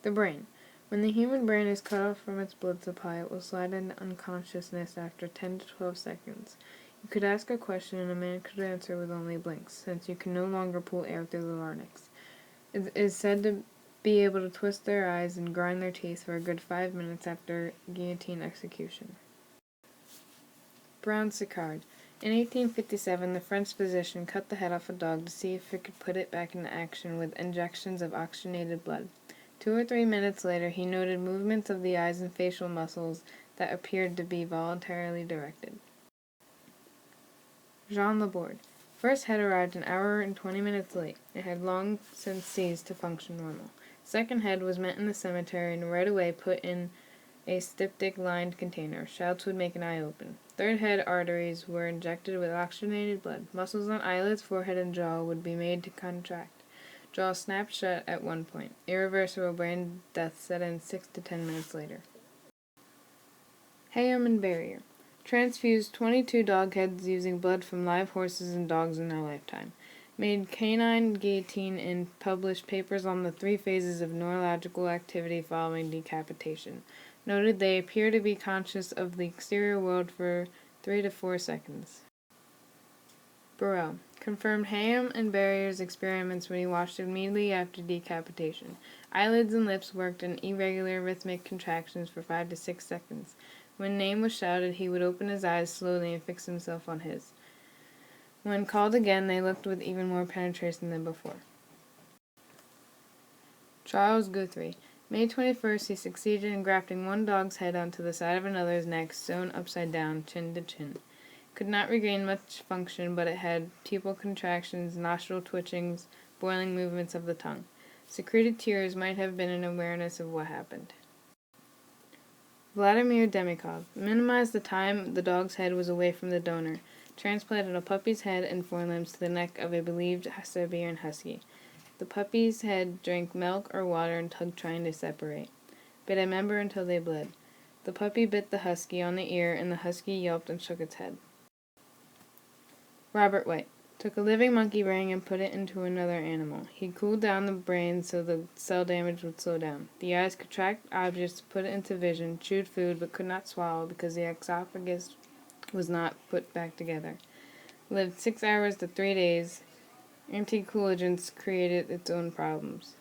The brain. When the human brain is cut off from its blood supply, it will slide into unconsciousness after 10 to 12 seconds. You could ask a question and a man could answer with only blinks, since you can no longer pull air through the larynx. It is said to be able to twist their eyes and grind their teeth for a good 5 minutes after guillotine execution. Brown Sicard. In 1857, the French physician cut the head off a dog to see if it could put it back into action with injections of oxygenated blood. 2 or 3 minutes later, he noted movements of the eyes and facial muscles that appeared to be voluntarily directed. Jean Laborde. First head arrived an hour and 20 minutes late. It had long since ceased to function normal. Second head was met in the cemetery and right away put in a styptic-lined container. Shouts would make an eye open. Third head arteries were injected with oxygenated blood. Muscles on eyelids, forehead, and jaw would be made to contract. Jaw snapped shut at one point. Irreversible brain death set in 6 to 10 minutes later. Hayam and Barrier. Transfused 22 dog heads using blood from live horses and dogs in their lifetime. Made canine guillotine and published papers on the 3 phases of neurological activity following decapitation. Noted they appear to be conscious of the exterior world for 3 to 4 seconds. Burrell. Confirmed Hayam and Barrier's experiments when he watched immediately after decapitation. Eyelids and lips worked in irregular rhythmic contractions for 5 to 6 seconds. When name was shouted, he would open his eyes slowly and fix himself on his. When called again, they looked with even more penetration than before. Charles Guthrie. May 21st, he succeeded in grafting one dog's head onto the side of another's neck, sewn upside down, chin to chin. Could not regain much function, but it had pupil contractions, nostril twitchings, boiling movements of the tongue. Secreted tears might have been an awareness of what happened. Vladimir Demikov minimized the time the dog's head was away from the donor. Transplanted a puppy's head and forelimbs to the neck of a believed Siberian husky. The puppy's head drank milk or water and tugged trying to separate. Bit a member until they bled. The puppy bit the husky on the ear and the husky yelped and shook its head. Robert White took a living monkey brain and put it into another animal. He cooled down the brain so the cell damage would slow down. The eyes could track objects, put it into vision, chewed food but could not swallow because the esophagus was not put back together. Lived 6 hours to 3 days. Anticoagulants created its own problems.